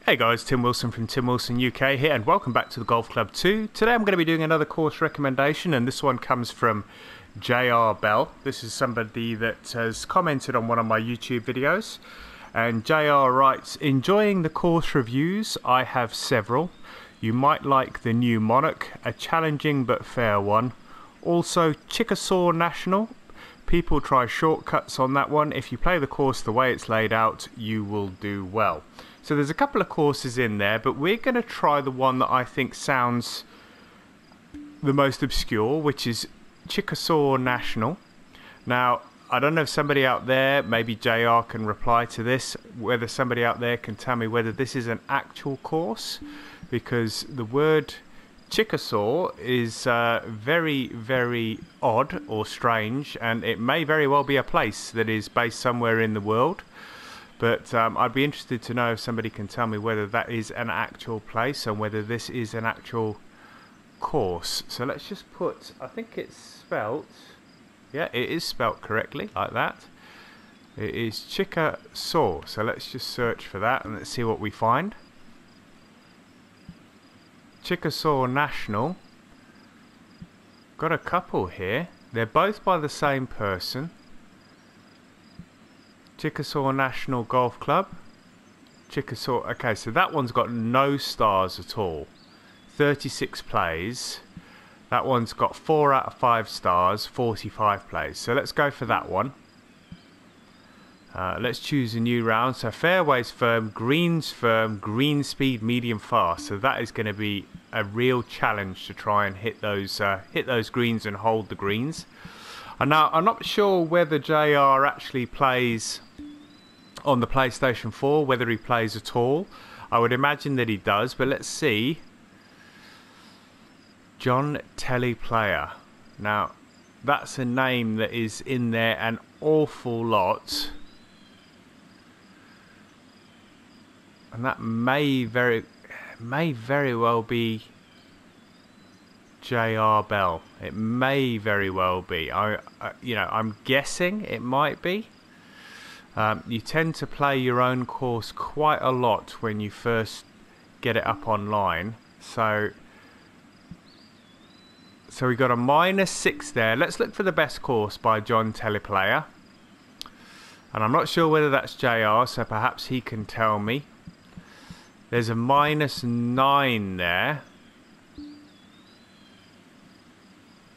Hey guys, Tim Wilson from Tim Wilson UK here, and welcome back to the Golf Club 2. Today I'm going to be doing another course recommendation, and this one comes from JR Bell. This is somebody that has commented on one of my YouTube videos, and JR writes, enjoying the course reviews. I have several. You might like the new Monarch, a challenging but fair one. Also Chickasaw National. People try shortcuts on that one. If you play the course the way it's laid out, you will do well. So there's a couple of courses in there, but we're going to try the one that I think sounds the most obscure, which is Chickasaw National. Now, I don't know if somebody out there, maybe JR can reply to this, whether somebody out there can tell me whether this is an actual course, because the word Chickasaw is very, very odd or strange, and it may very well be a place that is based somewhere in the world. But I'd be interested to know if somebody can tell me whether that is an actual place and whether this is an actual course. So let's just put, I think it's spelt, yeah, it is spelt correctly, like that. It is Chickasaw. So let's just search for that and let's see what we find. Chickasaw National. Got a couple here. They're both by the same person. Chickasaw National Golf Club. Chickasaw. Okay, so that one's got no stars at all. 36 plays. That one's got 4 out of 5 stars, 45 plays. So let's go for that one. Let's choose a new round. So fairways firm, greens firm, green speed medium fast. So that is going to be a real challenge to try and hit those greens and hold the greens. And now I'm not sure whether JR actually plays on the PlayStation 4, whether he plays at all. I would imagine that he does, but let's see. John Telly Player. Now, that's a name that is in there an awful lot. And that may very well be JR Bell. It may very well be. I'm guessing it might be. You tend to play your own course quite a lot when you first get it up online. So we got a -6 there. Let's look for the best course by John Teleplayer. And I'm not sure whether that's JR, so perhaps he can tell me. There's a -9 there.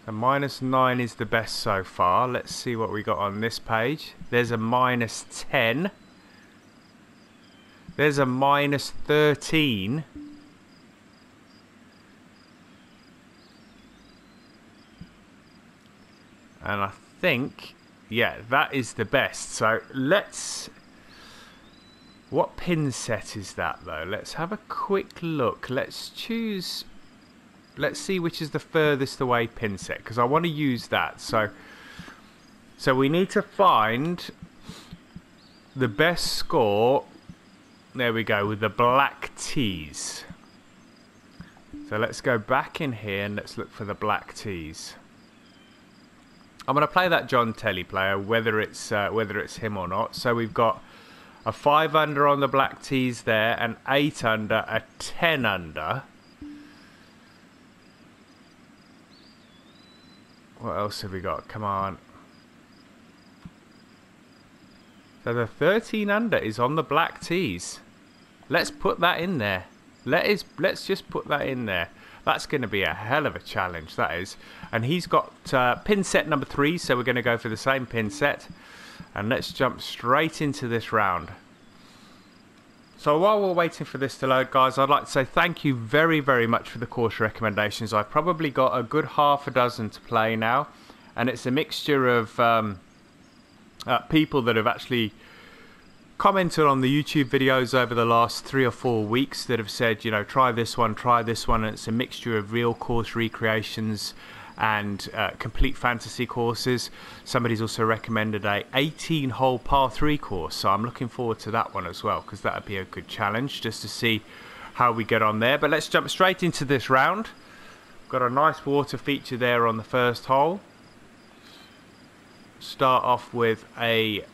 A -9 is the best so far. Let's see what we got on this page. There's a -10. There's a -13. And I think, yeah, that is the best. So let's... What pin set is that though? Let's have a quick look. Let's choose... Let's see which is the furthest away pin set, because I want to use that. So we need to find the best score. There we go, with the black tees. So let's go back in here and let's look for the black tees. I'm going to play that John Telly Player, whether it's him or not. So we've got a 5 under on the black tees there, an 8 under, a 10 under. What else have we got? Come on. So the 13 under is on the black tees. Let's put that in there. Let's just put that in there. That's going to be a hell of a challenge, that is. And he's got pin set number 3, so we're going to go for the same pin set. And let's jump straight into this round. So while we're waiting for this to load, guys, I'd like to say thank you very, very much for the course recommendations. I've probably got a good half a dozen to play now, and it's a mixture of people that have actually commented on the YouTube videos over the last 3 or 4 weeks that have said, you know, try this one, and it's a mixture of real course recreations and complete fantasy courses. Somebody's also recommended a 18-hole par 3 course, so I'm looking forward to that one as well, because that would be a good challenge just to see how we get on there. But let's jump straight into this round. Got a nice water feature there on the first hole. Start off with a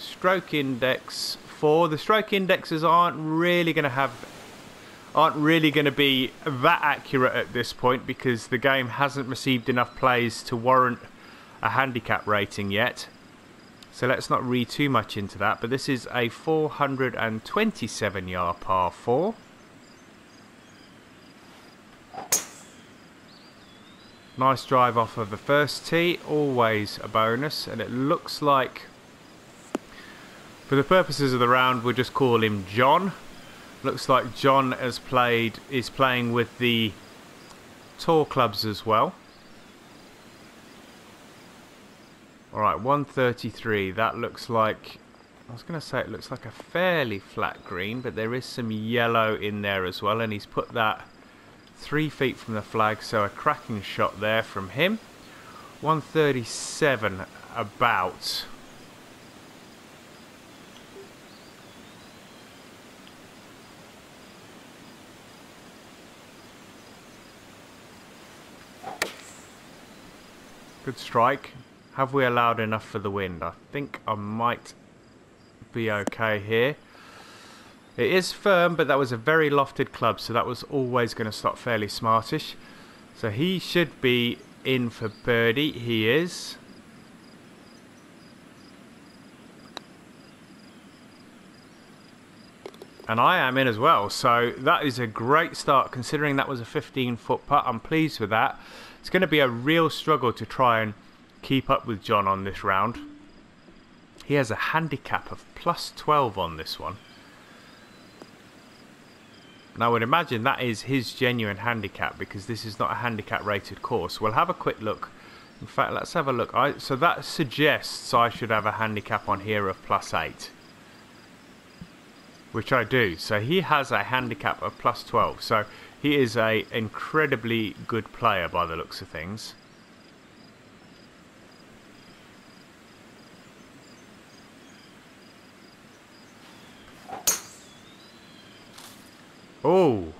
stroke index 4. The stroke indexes aren't really going to be that accurate at this point because the game hasn't received enough plays to warrant a handicap rating yet. So let's not read too much into that. But this is a 427 yard par 4. Nice drive off of the first tee, always a bonus, and it looks like, for the purposes of the round, we'll just call him John. Looks like John is playing with the tour clubs as well. Alright, 133, that looks like, I was going to say it looks like a fairly flat green, but there is some yellow in there as well, and he's put that 3 feet from the flag, so a cracking shot there from him. 137 about. Good strike. Have we allowed enough for the wind? I think I might be okay here. It is firm, but that was a very lofted club, so that was always going to stop fairly smartish. So he should be in for birdie. He is. And I am in as well, so that is a great start considering that was a 15-foot putt. I'm pleased with that. It's going to be a real struggle to try and keep up with John on this round. He has a handicap of plus 12 on this one. And I would imagine that is his genuine handicap because this is not a handicap rated course. We'll have a quick look. In fact, let's have a look. So that suggests I should have a handicap on here of plus 8. Which I do. So he has a handicap of plus 12. So he is an incredibly good player by the looks of things. Oh,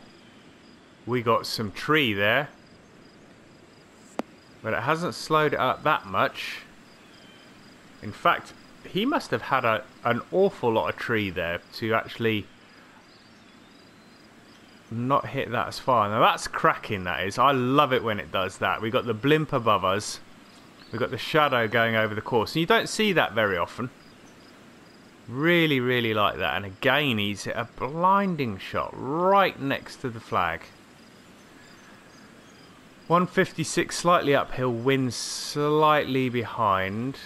we got some tree there, but it hasn't slowed it up that much. In fact, he must have had an awful lot of tree there to actually not hit that as far. Now that's cracking, that is. I love it when it does that. We got the blimp above us, we got the shadow going over the course, and you don't see that very often. Really, really like that. And again, he's hit a blinding shot right next to the flag. 156, slightly uphill, wind slightly behind.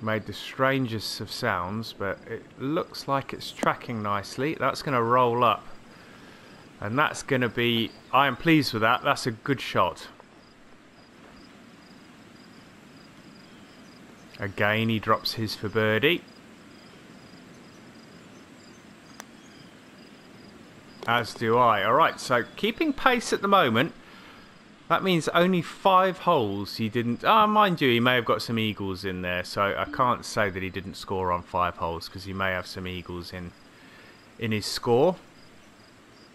Made the strangest of sounds, but it looks like it's tracking nicely. That's going to roll up, and that's going to be, I am pleased with that. That's a good shot. Again, he drops his for birdie, as do I. Alright, so keeping pace at the moment. That means only 5 holes he didn't... mind you, he may have got some eagles in there, so I can't say that he didn't score on 5 holes, because he may have some eagles in his score.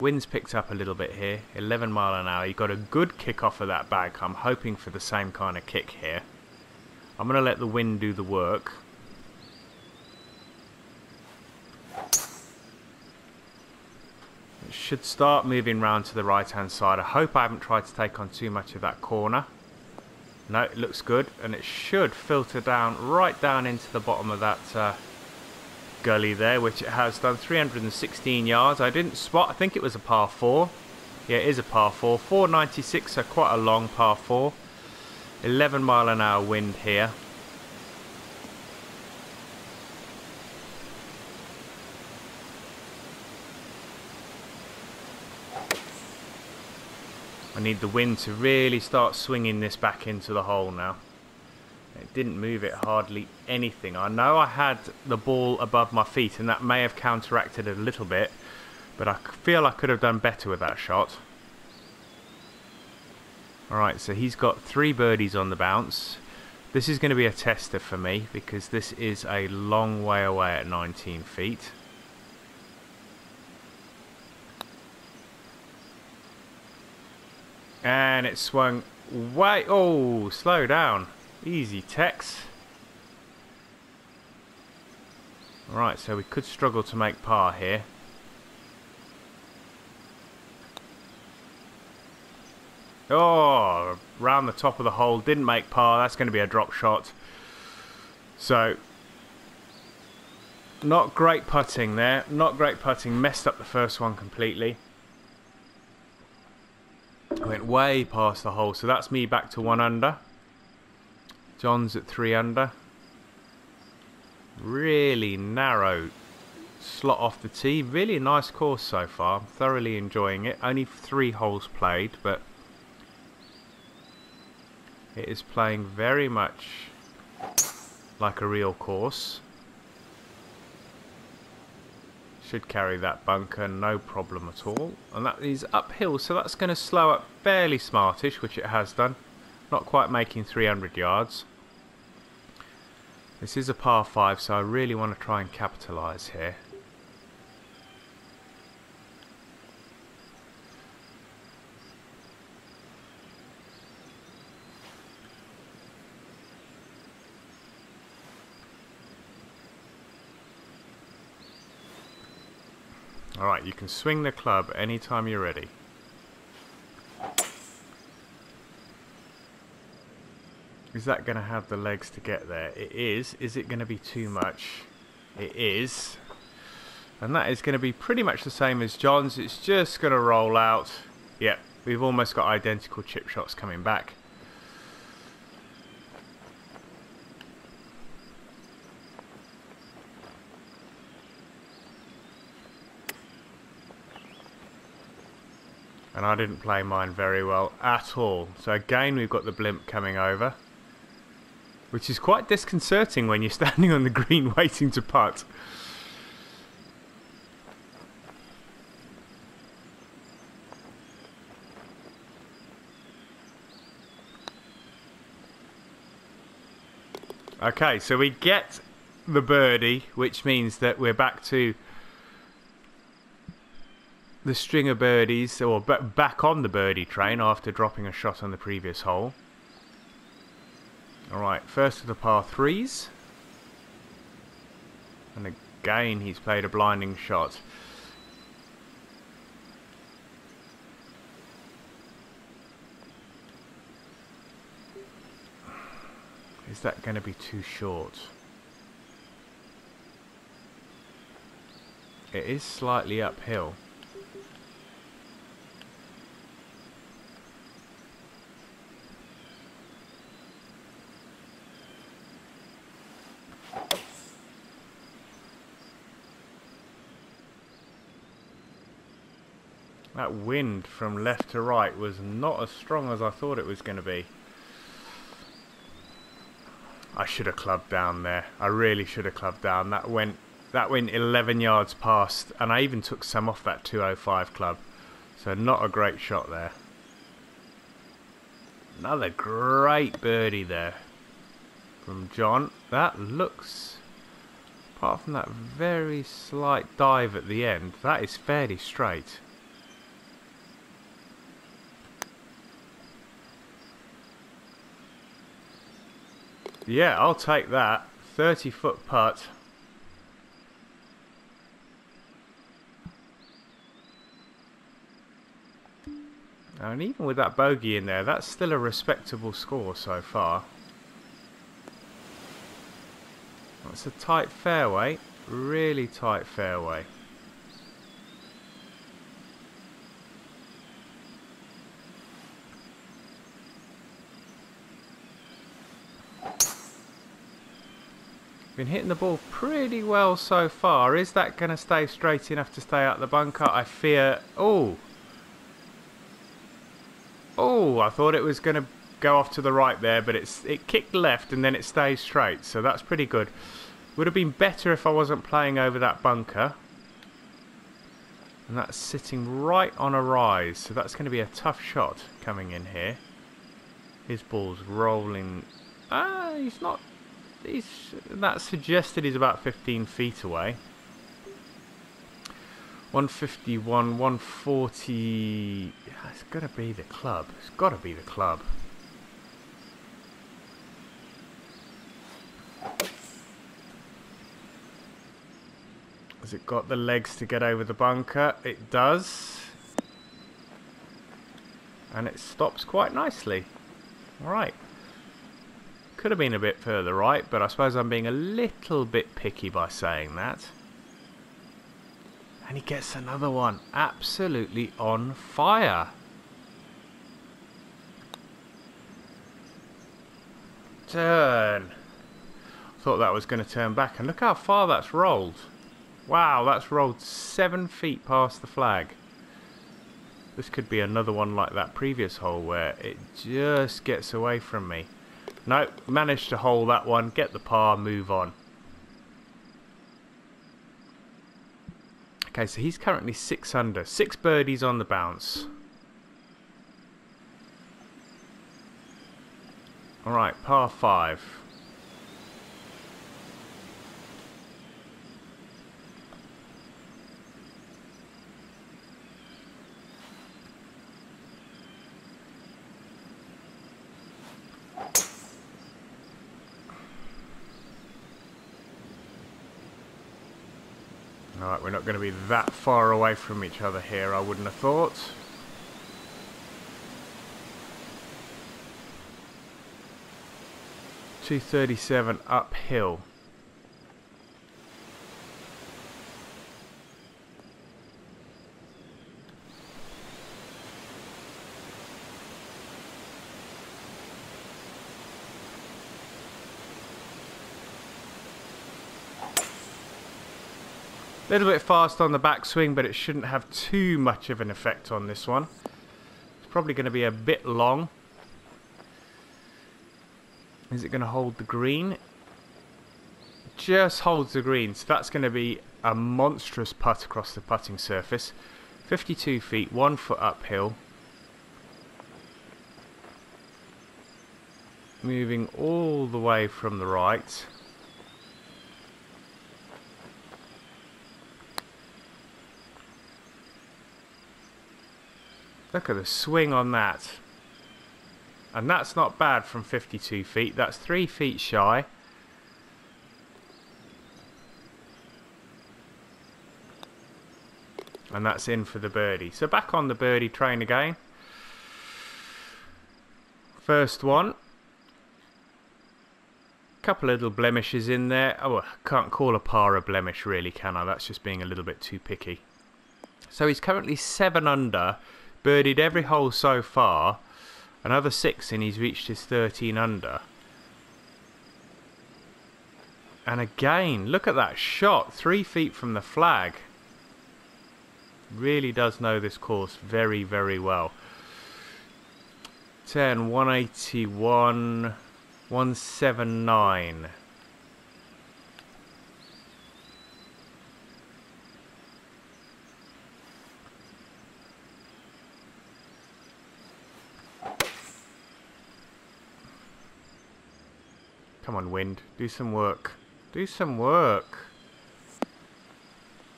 Wind's picked up a little bit here, 11 mile an hour. He got a good kick off of that bag. I'm hoping for the same kind of kick here. I'm going to let the wind do the work. Should start moving round to the right hand side. I hope I haven't tried to take on too much of that corner. No, it looks good, and it should filter down right down into the bottom of that gully there, which it has done. 316 yards. I didn't spot, I think it was a par 4. Yeah, it is a par 4. 496, so quite a long par 4. 11 mile an hour wind here. I need the wind to really start swinging this back into the hole now. It didn't move it hardly anything. I know I had the ball above my feet and that may have counteracted it a little bit, but I feel I could have done better with that shot. Alright, so he's got 3 birdies on the bounce. This is going to be a tester for me because this is a long way away at 19 feet. And it swung way... Oh, slow down. Easy, Tex. Right, so we could struggle to make par here. Oh, round the top of the hole. Didn't make par. That's going to be a drop shot. So, not great putting there. Not great putting. Messed up the first one completely. Went way past the hole. So that's me back to 1 under. John's at 3 under. Really narrow slot off the tee. Really nice course so far. I'm thoroughly enjoying it. Only 3 holes played, but it is playing very much like a real course. Should carry that bunker, no problem at all. And that is uphill, so that's going to slow up fairly smartish, which it has done. Not quite making 300 yards. This is a par 5, so I really want to try and capitalise here. Alright, you can swing the club anytime you're ready. Is that going to have the legs to get there? It is. Is it going to be too much? It is. And that is going to be pretty much the same as John's. It's just going to roll out. Yep, we've almost got identical chip shots coming back. And I didn't play mine very well at all. So again, we've got the blimp coming over, which is quite disconcerting when you're standing on the green waiting to putt. Okay, so we get the birdie, which means that we're back to the string of birdies, or back on the birdie train after dropping a shot on the previous hole. Alright, first of the par 3s. And again he's played a blinding shot. Is that going to be too short? It is slightly uphill. That wind from left to right was not as strong as I thought it was going to be. I should have clubbed down there. I really should have clubbed down. That went 11 yards past, and I even took some off that 205 club. So not a great shot there. Another great birdie there from John. That looks, apart from that very slight dive at the end, that is fairly straight. Yeah, I'll take that. 30-foot putt. And even with that bogey in there, that's still a respectable score so far. It's a tight fairway. Really tight fairway. Been hitting the ball pretty well so far. Is that going to stay straight enough to stay out the bunker? I fear... Oh! Oh, I thought it was going to go off to the right there, but it kicked left and then it stays straight, so that's pretty good. Would have been better if I wasn't playing over that bunker. And that's sitting right on a rise, so that's going to be a tough shot coming in here. His ball's rolling... he's not... that suggested he's about 15 feet away. 151, 140. It's got to be the club. It's got to be the club. Has it got the legs to get over the bunker? It does. And it stops quite nicely. Alright. Could have been a bit further right, but I suppose I'm being a little bit picky by saying that. And he gets another one. Absolutely on fire. Turn. Thought that was going to turn back. And look how far that's rolled. Wow, that's rolled 7 feet past the flag. This could be another one like that previous hole where it just gets away from me. Nope, managed to hole that one, get the par, move on. Okay, so he's currently 6 under. 6 birdies on the bounce. Alright, par 5. Alright, we're not going to be that far away from each other here, I wouldn't have thought. .237 uphill. A little bit fast on the backswing, but it shouldn't have too much of an effect on this one. It's probably going to be a bit long. Is it going to hold the green? Just holds the green, so that's going to be a monstrous putt across the putting surface. 52 feet, 1 foot uphill. Moving all the way from the right. Look at the swing on that. And that's not bad from 52 feet. That's 3 feet shy. And that's in for the birdie. So back on the birdie train again. First one. Couple of little blemishes in there. Oh, I can't call a par a blemish really, can I? That's just being a little bit too picky. So he's currently 7 under. Birdied every hole so far. Another 6 and he's reached his 13 under. And again, look at that shot. 3 feet from the flag. Really does know this course very, very well. 10, 181, 179. Come on, wind. Do some work. Do some work.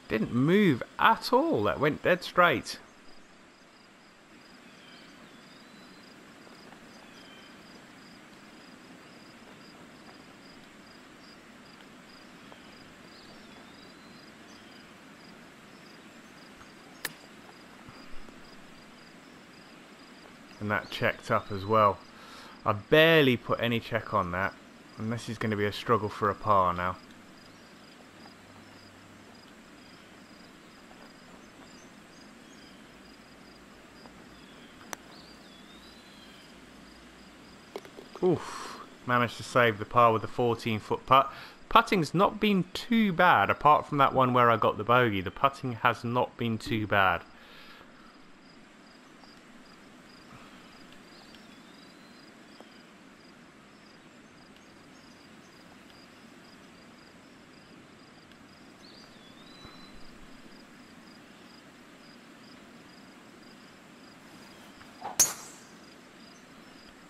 Didn't move at all. That went dead straight. And that checked up as well. I barely put any check on that. And this is going to be a struggle for a par now. Oof. Managed to save the par with a 14-foot putt. Putting's not been too bad, apart from that one where I got the bogey. The putting has not been too bad.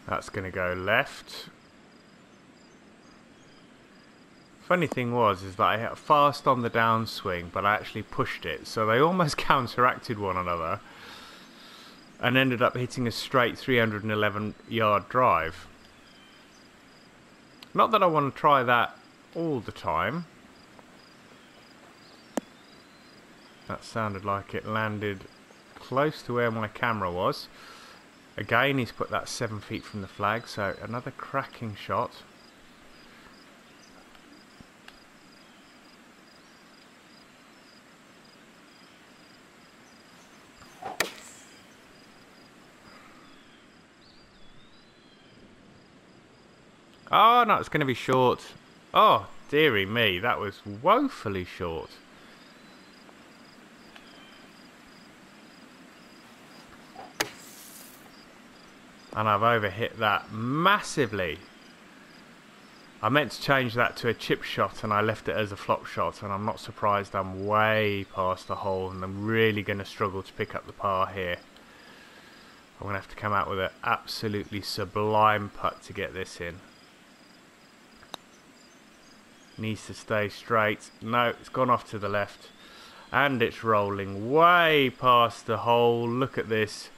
That's going to go left. Funny thing was is that I hit fast on the downswing, but I actually pushed it, so they almost counteracted one another and ended up hitting a straight 311 yard drive. Not that I want to try that all the time. That sounded like it landed close to where my camera was. Again, he's put that 7 feet from the flag, so another cracking shot. Oh no, it's going to be short. Oh, dearie me, that was woefully short. And I've overhit that massively. I meant to change that to a chip shot and I left it as a flop shot, and I'm not surprised I'm way past the hole and I'm really going to struggle to pick up the par here. I'm going to have to come out with an absolutely sublime putt to get this in. Needs to stay straight. No, it's gone off to the left. And it's rolling way past the hole. Look at this.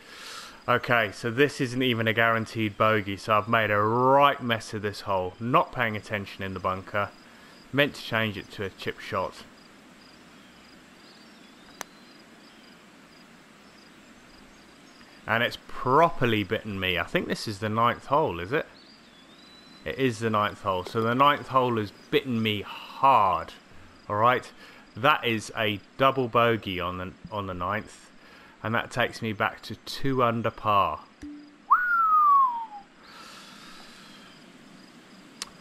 Okay, so this isn't even a guaranteed bogey, so I've made a right mess of this hole. Not paying attention in the bunker. Meant to change it to a chip shot. And it's properly bitten me. I think this is the 9th hole, is it? It is the 9th hole. So the 9th hole has bitten me hard. Alright, that is a double bogey on the 9th. And that takes me back to 2 under par.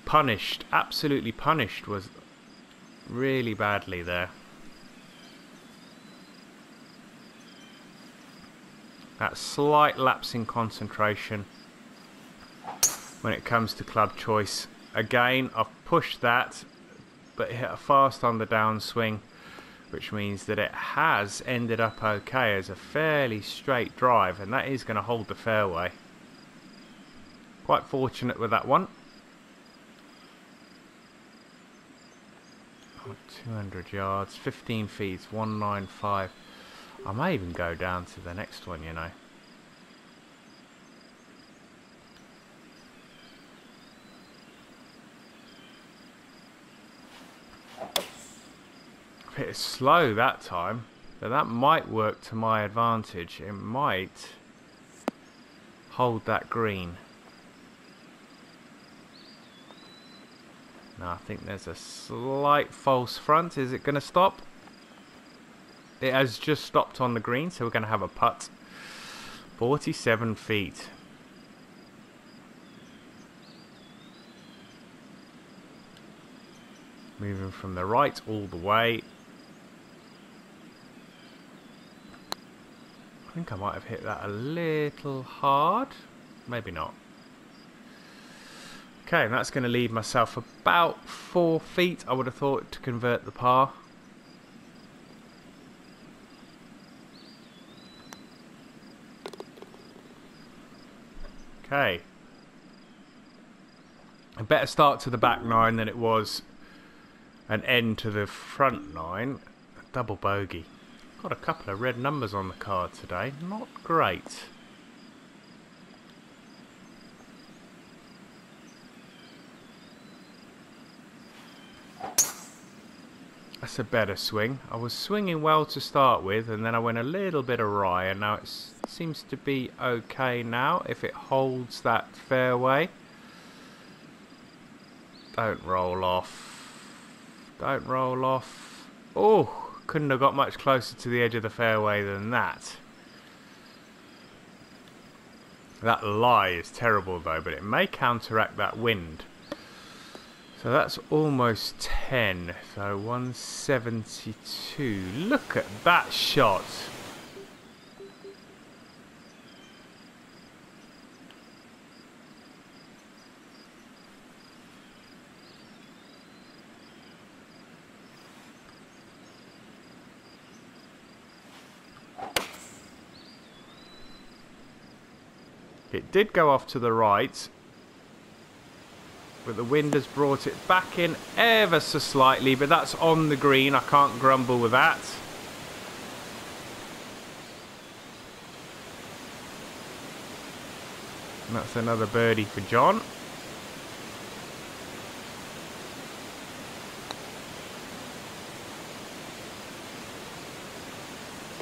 Punished, absolutely punished, was really badly there. That slight lapse in concentration when it comes to club choice. Again, I've pushed that, but hit a fast on the downswing, which means that it has ended up okay as a fairly straight drive, and that is going to hold the fairway. Quite fortunate with that one. Oh, 200 yards, 15 feet, 195. I may even go down to the next one, you know. Hit it slow that time, but that might work to my advantage. It might hold that green. Now I think there's a slight false front. Is it going to stop? It has just stopped on the green, so we're going to have a putt. 47 feet. Moving from the right all the way. I think I might have hit that a little hard. Maybe not. Okay, and that's going to leave myself about 4 feet, I would have thought, to convert the par. Okay. A better start to the back 9 than it was an end to the front 9. Double bogey. Got a couple of red numbers on the card today. Not great. That's a better swing. I was swinging well to start with, and then I went a little bit awry, and now it seems to be okay now if it holds that fairway. Don't roll off. Don't roll off. Oh! Couldn't have got much closer to the edge of the fairway than that. That lie is terrible though, but it may counteract that wind. So that's almost 10. So 172. Look at that shot. It did go off to the right, But the wind has brought it back in ever so slightly, but that's on the green. I can't grumble with that. And that's another birdie for John.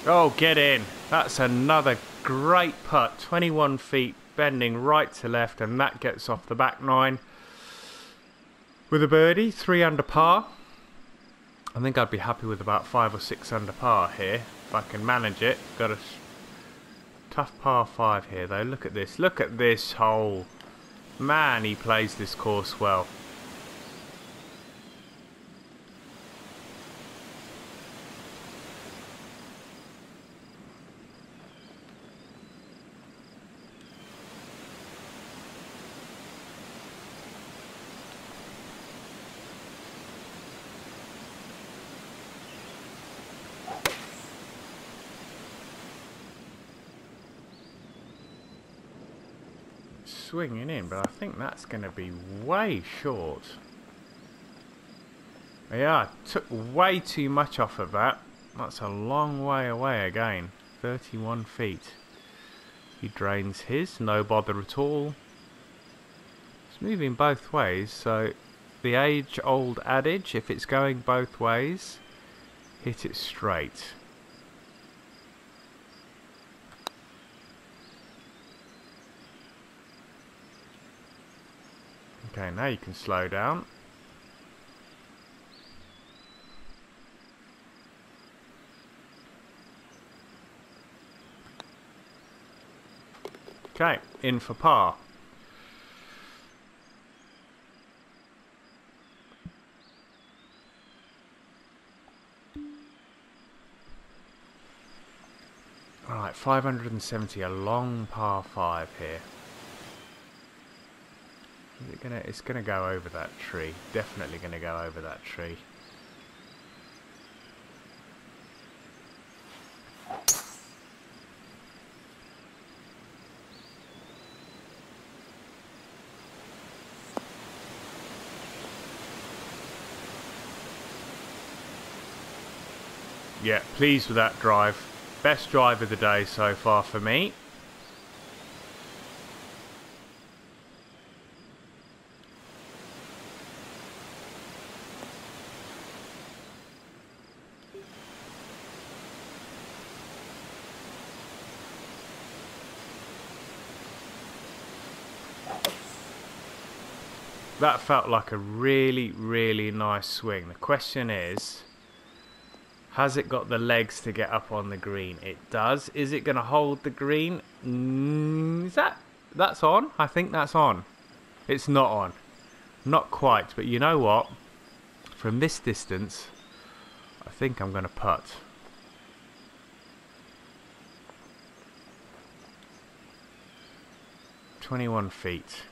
Oh, get in. That's another great putt. 21 feet, bending right to left, and that gets off the back nine. With a birdie, 3 under par. I think I'd be happy with about 5 or 6 under par here, if I can manage it. Got a tough par 5 here, though. Look at this. Look at this hole. Man, he plays this course well. Swinging in, but I think that's going to be way short. Yeah, I took way too much off of that. That's a long way away again. 31 feet. He drains his, no bother at all. It's moving both ways, so the age-old adage, if it's going both ways, hit it straight. Okay, now you can slow down. Okay, in for par. Alright, 570, a long par 5 here. Is it gonna, it's gonna go over that tree. Definitely gonna go over that tree. Yeah, pleased with that drive. Best drive of the day so far for me. That felt like a really, really nice swing. The question is, has it got the legs to get up on the green? It does. Is it going to hold the green? That's on? I think that's on. It's not on. Not quite, but you know what? From this distance, I think I'm going to putt. "21 feet.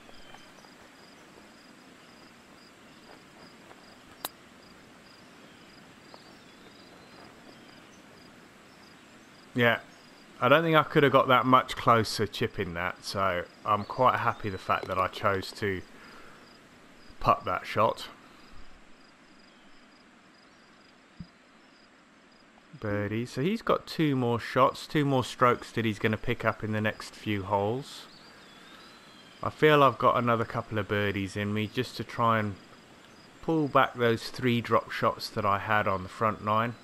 Yeah, I don't think I could have got that much closer chipping that, so I'm quite happy the fact that I chose to putt that shot. Birdie, so he's got 2 more shots, 2 more strokes that he's going to pick up in the next few holes. I feel I've got another couple of birdies in me just to try and pull back those 3 drop shots that I had on the front 9.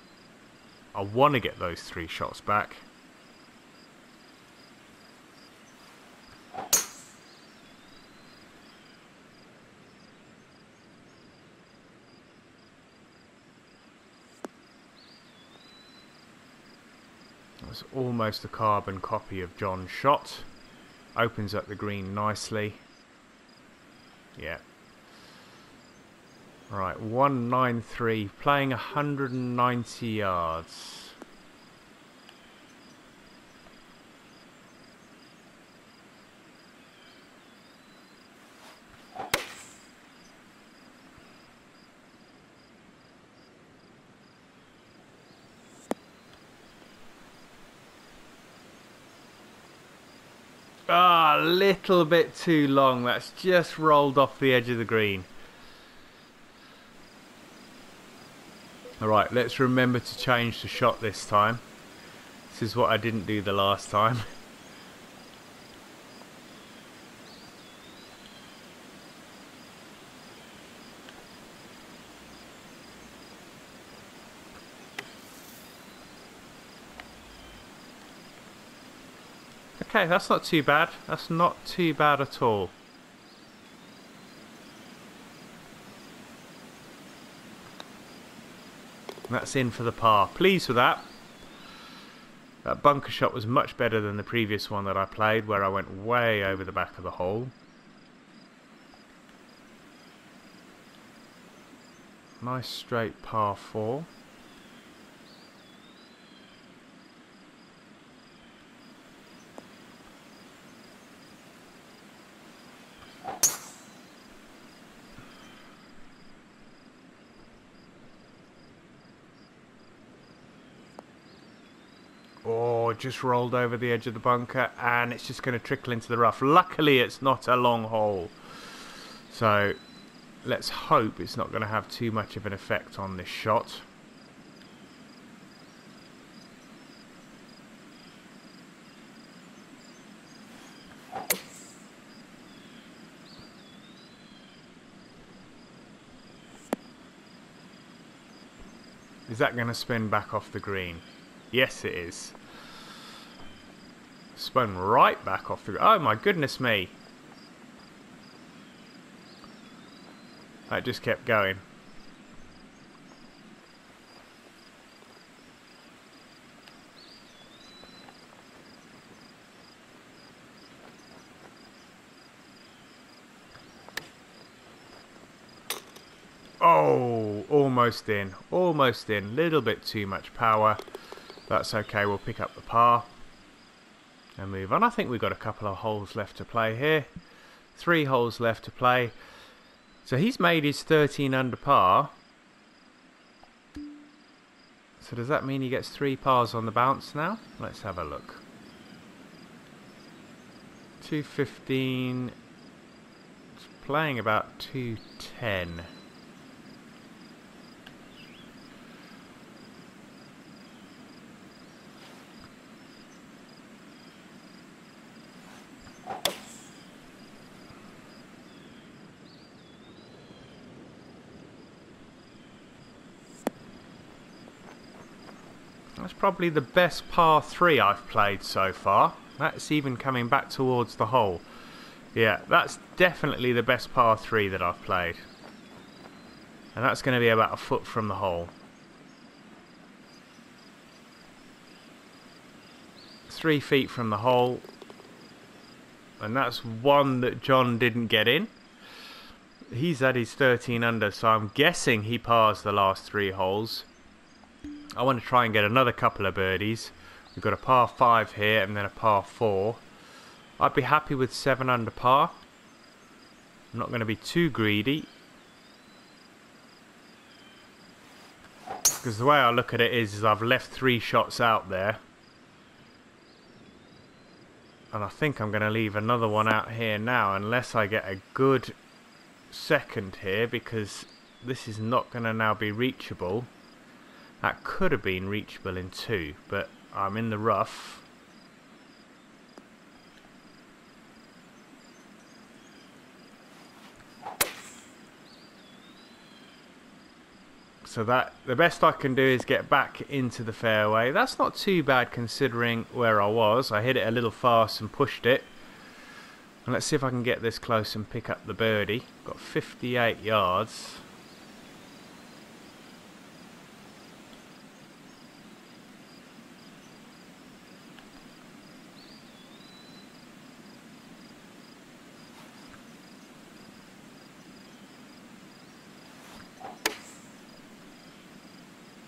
I want to get those 3 shots back. That's almost a carbon copy of John's shot. Opens up the green nicely. Yeah. Right, 193, playing 190 yards. Ah, a little bit too long. That's just rolled off the edge of the green. Alright, let's remember to change the shot this time. This is what I didn't do the last time. Okay, that's not too bad. That's not too bad at all. That's in for the par. Pleased with that. That bunker shot was much better than the previous one that I played, where I went way over the back of the hole. Nice straight par 4. Oh, just rolled over the edge of the bunker and it's just going to trickle into the rough. Luckily it's not a long hole, so let's hope it's not going to have too much of an effect on this shot. Is that going to spin back off the green? Yes, it is. Spun right back off the green. Oh my goodness me. That just kept going. Oh, almost in. Almost in. Little bit too much power. That's okay, we'll pick up the par and move on. I think we've got a couple of holes left to play here. 3 holes left to play. So he's made his 13 under par. So does that mean he gets 3 pars on the bounce now? Let's have a look. 215. It's playing about 210. That's probably the best par 3 I've played so far. That's even coming back towards the hole. Yeah, that's definitely the best par 3 that I've played. And that's going to be about a foot from the hole. 3 feet from the hole. And that's one that John didn't get in. He's at his 13 under, so I'm guessing he pars the last 3 holes. I want to try and get another couple of birdies. We've got a par 5 here and then a par 4. I'd be happy with 7 under par. I'm not going to be too greedy, because the way I look at it is I've left 3 shots out there. And I think I'm going to leave another one out here now, unless I get a good second here, because this is not going to now be reachable. That could have been reachable in 2, but I'm in the rough. So that the best I can do is get back into the fairway. That's not too bad considering where I was. I hit it a little fast and pushed it. And let's see if I can get this close and pick up the birdie. Got 58 yards.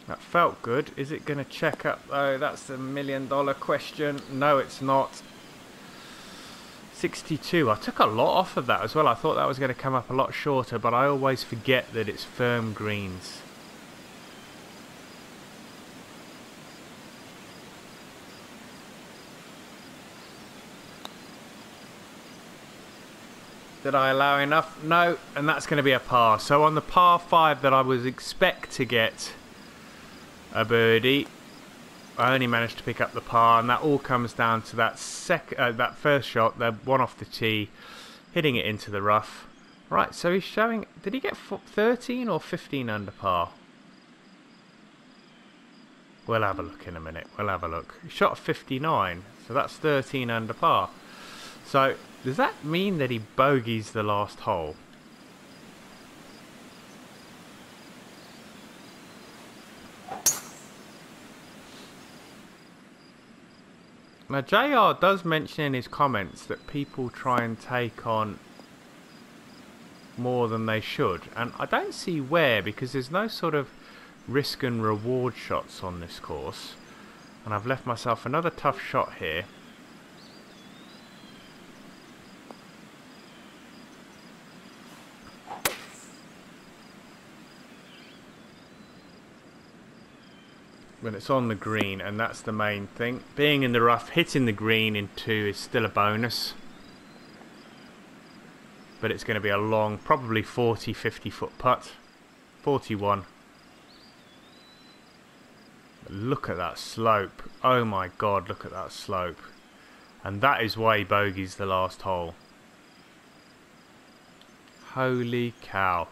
That felt good. Is it going to check up though? That's the $1 million question. No, it's not. 62. I took a lot off of that as well. I thought that was going to come up a lot shorter, but I always forget that it's firm greens. Did I allow enough? No, and that's going to be a par. So on the par 5 that I was expect to get a birdie, I only managed to pick up the par, and that all comes down to that that first shot, the one off the tee, hitting it into the rough. Right, so he's showing, did he get 13 or 15 under par? We'll have a look in a minute, we'll have a look. He shot a 59, so that's 13 under par. So, does that mean that he bogeys the last hole? Now JR does mention in his comments that people try and take on more than they should, and I don't see where, because there's no sort of risk and reward shots on this course, and I've left myself another tough shot here. When it's on the green, and that's the main thing. Being in the rough, hitting the green in 2 is still a bonus. But it's going to be a long, probably 40, 50 foot putt. 41. Look at that slope. Oh my god, look at that slope. And that is why he bogeys the last hole. Holy cow.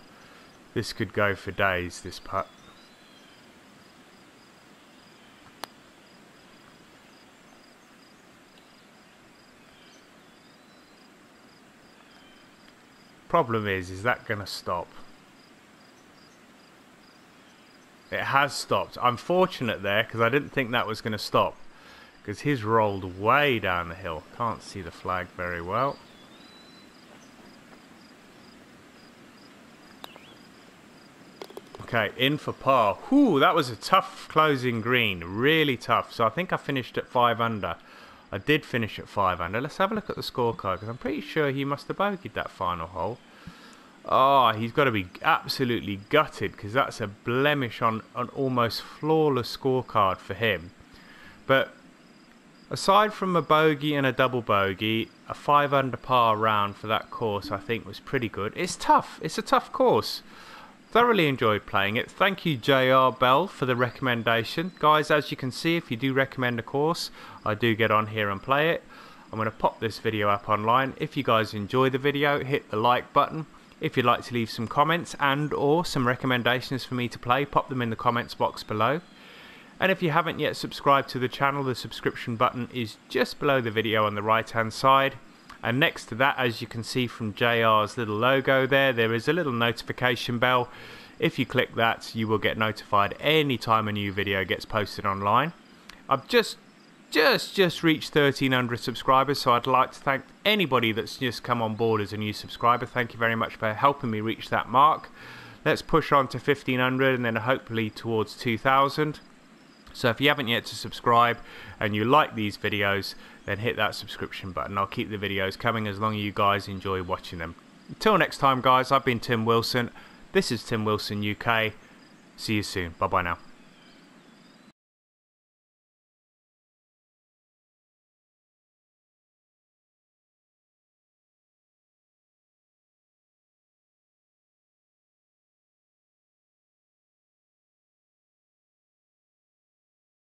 This could go for days, this putt. Problem is that going to stop? It has stopped. I'm fortunate there, because I didn't think that was going to stop, because his rolled way down the hill. Can't see the flag very well. Okay, in for par. Whew, that was a tough closing green, really tough. So I think I finished at 5 under. I did finish at 5 under. Let's have a look at the scorecard, because I'm pretty sure he must have bogeyed that final hole. Oh, he's got to be absolutely gutted, because that's a blemish on an almost flawless scorecard for him. But aside from a bogey and a double bogey, a 5 under par round for that course I think was pretty good. It's tough. It's a tough course. Thoroughly enjoyed playing it. Thank you JR Bell for the recommendation. Guys, as you can see, if you do recommend a course, I do get on here and play it. I'm going to pop this video up online. If you guys enjoy the video, hit the like button. If you'd like to leave some comments and or some recommendations for me to play, pop them in the comments box below. And if you haven't yet subscribed to the channel, the subscription button is just below the video on the right hand side. And next to that, as you can see from JR's little logo there is a little notification bell. If you click that, you will get notified anytime a new video gets posted online. I've just reached 1,300 subscribers, so I'd like to thank anybody that's just come on board as a new subscriber. Thank you very much for helping me reach that mark. Let's push on to 1,500 and then hopefully towards 2,000. So if you haven't yet to subscribe and you like these videos, then hit that subscription button. I'll keep the videos coming as long as you guys enjoy watching them. Until next time guys, I've been Tim Wilson. This is Tim Wilson UK. See you soon. Bye bye now.